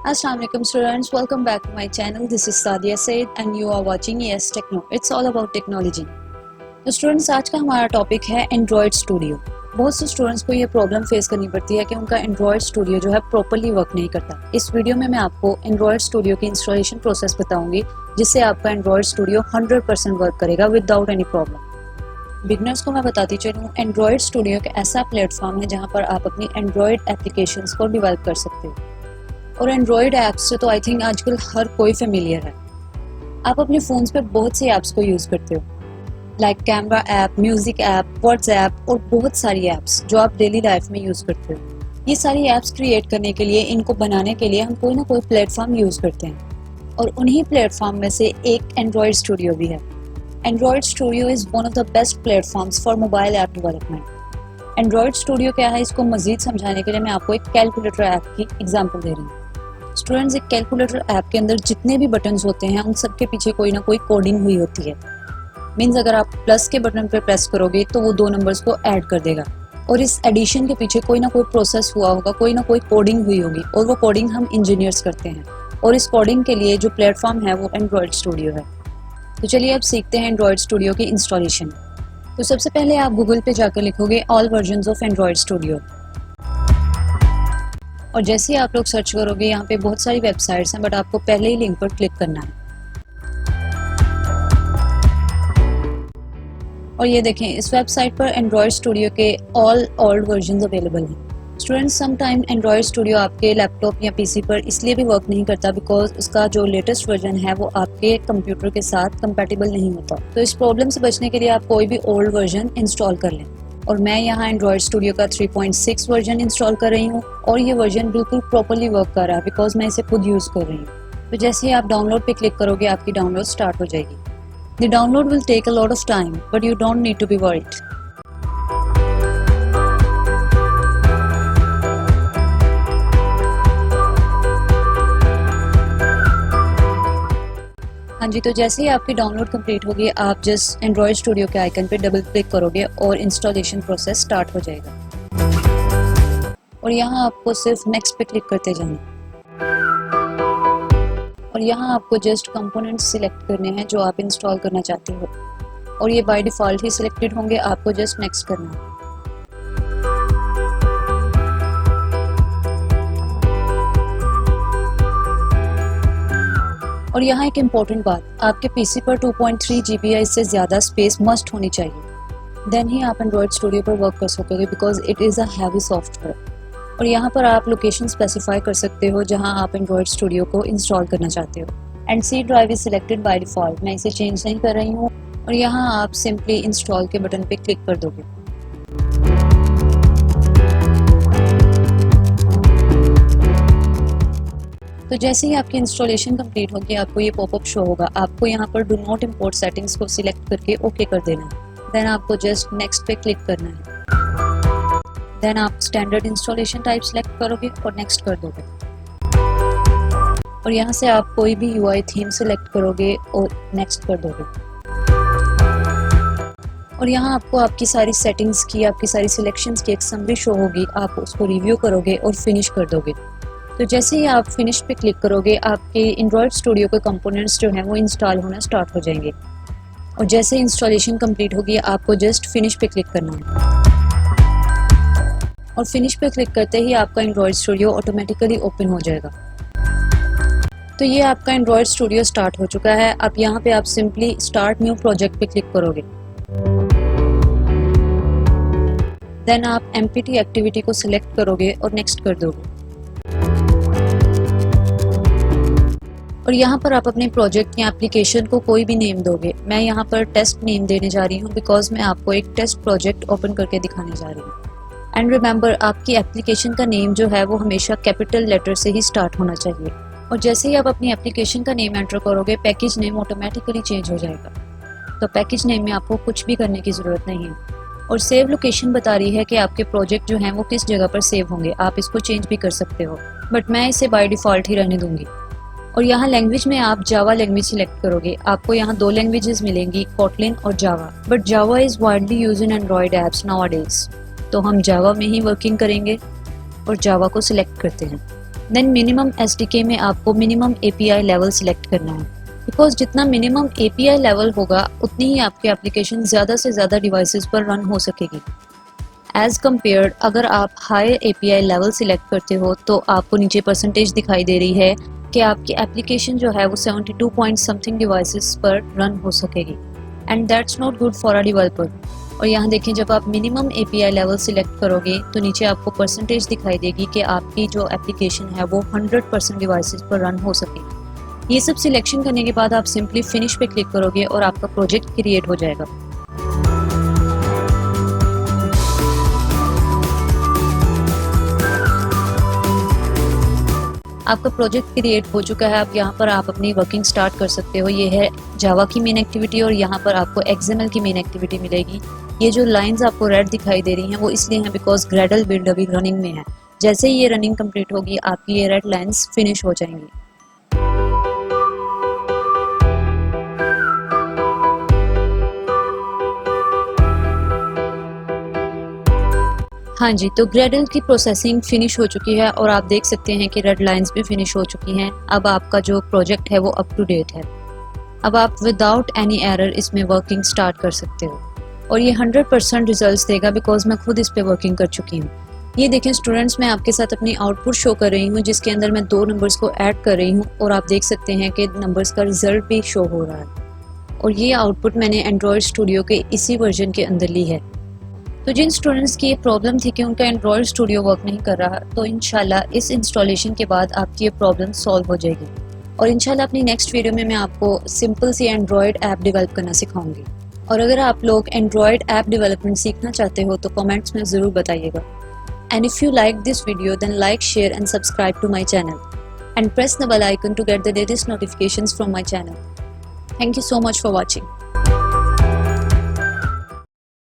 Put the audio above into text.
Assalamu alaikum students, welcome back to my channel. This is Sadia Said and you are watching ES Techno. It's all about technology. तो students, आज का हमारा topic है Android studio. बहुत से students को ये प्रॉब्लम फेस करनी पड़ती है कि उनका एंड्रॉयड स्टूडियो जो है प्रॉपर्ली वर्क नहीं करता। इस वीडियो में मैं आपको एंड्रॉयड स्टूडियो की इंस्टॉलेशन प्रोसेस बताऊंगी, जिससे आपका एंड्रॉयड स्टूडियो 100% वर्क करेगा विदाउट एनी प्रॉब्लम। बिगनर्स को मैं बताती चलूँ, एंड्रॉयड स्टूडियो एक ऐसा प्लेटफॉर्म है जहाँ पर आप अपनी एंड्रॉयड एप्लीकेशंस को डेवलप कर सकते हो। और एंड्रॉयड ऐप्स से तो आई थिंक आजकल हर कोई फेमिलियर है। आप अपने फ़ोन्स पे बहुत से ऐप्स को यूज़ करते हो, like camera app, music app, WhatsApp और बहुत सारी ऐप्स जो आप डेली लाइफ में यूज़ करते हो। ये सारी ऐप्स क्रिएट करने के लिए, इनको बनाने के लिए हम कोई ना कोई प्लेटफॉर्म यूज़ करते हैं, और उन्हीं प्लेटफॉर्म में से एक एंड्रॉयड स्टूडियो भी है। Android studio is one of the best platforms for mobile app development. Android studio क्या है, इसको मज़ीद समझाने के लिए मैं आपको एक कैलकुलेटर ऐप की एग्जाम्पल दे रही हूँ। स्टूडेंट्स, एक कैलकुलेटर ऐप के अंदर जितने भी बटन्स होते हैं उन सब के पीछे कोई ना कोई कोडिंग हुई होती है। मीन्स अगर आप प्लस के बटन पर प्रेस करोगे तो वो 2 नंबर्स को ऐड कर देगा, और इस एडिशन के पीछे कोई ना कोई प्रोसेस हुआ होगा, कोई ना कोई कोडिंग हुई होगी, और वो कोडिंग हम इंजीनियर्स करते हैं। और इस कोडिंग के लिए जो प्लेटफॉर्म है वो एंड्रॉयड स्टूडियो है। तो चलिए अब सीखते हैं एंड्रॉयड स्टूडियो की इंस्टॉलेशन। तो सबसे पहले आप गूगल पे जाकर लिखोगे all versions of Android studio, और जैसे ही आप लोग सर्च करोगे यहाँ पे बहुत सारी वेबसाइट्स हैं, बट आपको पहले ही लिंक पर क्लिक करना है। और ये देखें, इस वेबसाइट पर एंड्रॉयड स्टूडियो के ऑल ओल्ड वर्जन्स अवेलेबल हैं। Students, some time Android studio आपके लैपटॉप या पीसी पर इसलिए भी वर्क नहीं करता बिकॉज उसका जो लेटेस्ट वर्जन है वो आपके कंप्यूटर के साथ कंपैटिबल नहीं होता। तो इस प्रॉब्लम से बचने के लिए आप कोई भी ओल्ड वर्जन इंस्टॉल कर लें, और मैं यहाँ एंड्रॉयड स्टूडियो का 3.6 वर्जन इंस्टॉल कर रही हूँ, और ये वर्जन बिल्कुल प्रॉपर्ली वर्क कर रहा है बिकॉज मैं इसे खुद यूज़ कर रही हूँ। तो जैसे ही आप डाउनलोड पे क्लिक करोगे आपकी डाउनलोड स्टार्ट हो जाएगी। The download will take a lot of time, but you don't need to be worried. हाँ जी, तो जैसे ही आपकी डाउनलोड कंप्लीट होगी, आप जस्ट एंड्रॉयड स्टूडियो के आइकन पे डबल क्लिक करोगे और इंस्टॉलेशन प्रोसेस स्टार्ट हो जाएगा। और यहाँ आपको सिर्फ नेक्स्ट पे क्लिक करते जाना, और यहाँ आपको जस्ट कंपोनेंट्स सिलेक्ट करने हैं जो आप इंस्टॉल करना चाहते हो, और ये बाय डिफ़ॉल्ट ही सिलेक्टेड होंगे। आपको जस्ट नेक्स्ट करना है। और यहाँ एक इम्पॉर्टेंट बात, आपके पीसी पर 2.3 GB या इससे ज़्यादा स्पेस मस्ट होनी चाहिए, देन ही आप एंड्रॉयड स्टूडियो पर वर्क कर सकोगे because it is a heavy software. और यहाँ पर आप लोकेशन स्पेसिफाई कर सकते हो जहाँ आप एंड्रॉयड स्टूडियो को इंस्टॉल करना चाहते हो। And C drive is selected by default, मैं इसे चेंज नहीं कर रही हूँ। और यहाँ आप सिंपली इंस्टॉल के बटन पे क्लिक कर दोगे। तो जैसे ही आपकी इंस्टॉलेशन कंप्लीट होगी, आपको ये पॉपअप शो होगा। आपको यहाँ पर डू नॉट इम्पोर्ट सेटिंग्स को सिलेक्ट करके ओके कर देना है। देन आपको जस्ट नेक्स्ट पे क्लिक करना है। देन आप स्टैंडर्ड इंस्टॉलेशन टाइप सेलेक्ट करोगे और नेक्स्ट कर दोगे। और यहाँ से आप कोई भी UI थीम सेलेक्ट करोगे और नेक्स्ट कर दोगे। और यहाँ आपको आपकी सारी सेटिंग्स की, आपकी सारी सिलेक्शंस की एक समरी शो होगी। आप उसको रिव्यू करोगे और फिनिश कर दोगे। तो जैसे ही आप फिनिश पे क्लिक करोगे, आपके एंड्रॉयड स्टूडियो के कंपोनेंट्स जो हैं वो इंस्टॉल होना स्टार्ट हो जाएंगे। और जैसे इंस्टॉलेशन कंप्लीट होगी, आपको जस्ट फिनिश पे क्लिक करना है, और फिनिश पे क्लिक करते ही आपका एंड्रॉयड स्टूडियो ऑटोमेटिकली ओपन हो जाएगा। तो ये आपका एंड्रॉयड स्टूडियो स्टार्ट हो चुका है। अब यहाँ पे आप सिंपली स्टार्ट न्यू प्रोजेक्ट पे क्लिक करोगे। देन आप एमपीटी एक्टिविटी को सिलेक्ट करोगे और नेक्स्ट कर दोगे। और यहाँ पर आप अपने प्रोजेक्ट या एप्लीकेशन को कोई भी नेम दोगे। मैं यहाँ पर टेस्ट नेम देने जा रही हूँ बिकॉज मैं आपको एक टेस्ट प्रोजेक्ट ओपन करके दिखाने जा रही हूँ। एंड रिमेंबर, आपकी एप्लीकेशन का नेम जो है वो हमेशा कैपिटल लेटर से ही स्टार्ट होना चाहिए। और जैसे ही आप अपनी एप्लीकेशन का नेम एंटर करोगे, पैकेज नेम ऑटोमेटिकली चेंज हो जाएगा। तो पैकेज नेम में आपको कुछ भी करने की ज़रूरत नहीं है। और सेव लोकेशन बता रही है कि आपके प्रोजेक्ट जो हैं वो किस जगह पर सेव होंगे। आप इसको चेंज भी कर सकते हो, बट मैं इसे बाय डिफ़ॉल्ट ही रहने दूंगी। और यहाँ लैंग्वेज में आप जावा लैंग्वेज सिलेक्ट करोगे। आपको यहाँ 2 लैंग्वेजेस मिलेंगी, कोटलिन और Java, but Java is widely used in Android apps nowadays. तो हम जावा में ही वर्किंग करेंगे और जावा को सिलेक्ट करते हैं। देन मिनिमम SDK में आपको मिनिमम API लेवल सिलेक्ट करना है, बिकॉज जितना मिनिमम API लेवल होगा उतनी ही आपकी एप्लीकेशन ज़्यादा से ज़्यादा डिवाइसेस पर रन हो सकेगी। एज़ कम्पेयर्ड अगर आप हाई API लेवल सिलेक्ट करते हो तो आपको नीचे परसेंटेज दिखाई दे रही है कि आपकी एप्लीकेशन जो है वो 72 पॉइंट समथिंग डिवाइसेस पर रन हो सकेगी, and that's not good for a developer. और यहाँ देखें, जब आप मिनिमम API लेवल सिलेक्ट करोगे तो नीचे आपको परसेंटेज दिखाई देगी कि आपकी जो एप्लीकेशन है वो 100% डिवाइसेस पर रन हो सकेगी। ये सब सिलेक्शन करने के बाद आप सिंपली फिनिश पे क्लिक करोगे और आपका प्रोजेक्ट क्रिएट हो जाएगा। आपका प्रोजेक्ट क्रिएट हो चुका है। अब यहाँ पर आप अपनी वर्किंग स्टार्ट कर सकते हो। ये है जावा की मेन एक्टिविटी और यहाँ पर आपको XML की मेन एक्टिविटी मिलेगी। ये जो लाइंस आपको रेड दिखाई दे रही हैं वो इसलिए हैं बिकॉज ग्रेडल बिल्ड अभी रनिंग में है। जैसे ही ये रनिंग कंप्लीट होगी आपकी ये रेड लाइंस फिनिश हो जाएंगी। हाँ जी, तो ग्रेडल की प्रोसेसिंग फिनिश हो चुकी है और आप देख सकते हैं कि रेड लाइंस भी फिनिश हो चुकी हैं। अब आपका जो प्रोजेक्ट है वो अप टू डेट है। अब आप विदाउट एनी एरर इसमें वर्किंग स्टार्ट कर सकते हो और ये 100% रिजल्ट्स देगा बिकॉज मैं खुद इस पे वर्किंग कर चुकी हूँ। ये देखें स्टूडेंट्स, मैं आपके साथ अपनी आउटपुट शो कर रही हूँ जिसके अंदर मैं 2 नंबर्स को ऐड कर रही हूँ और आप देख सकते हैं कि नंबर्स का रिजल्ट भी शो हो रहा है। और ये आउटपुट मैंने एंड्रॉयड स्टूडियो के इसी वर्जन के अंदर ली है। तो जिन स्टूडेंट्स की ये प्रॉब्लम थी कि उनका एंड्रॉयड स्टूडियो वर्क नहीं कर रहा, तो इंशाल्लाह इस इंस्टॉलेशन के बाद आपकी ये प्रॉब्लम सॉल्व हो जाएगी और इंशाल्लाह अपनी नेक्स्ट वीडियो में मैं आपको सिंपल सी एंड्रॉयड ऐप डेवलप करना सिखाऊंगी। और अगर आप लोग एंड्रॉयड ऐप डेवलपमेंट सीखना चाहते हो तो कमेंट्स में ज़रूर बताइएगा। And if you like this video then like, share and subscribe to my channel and press the bell icon to get the latest notifications from my channel. Thank you so much for watching.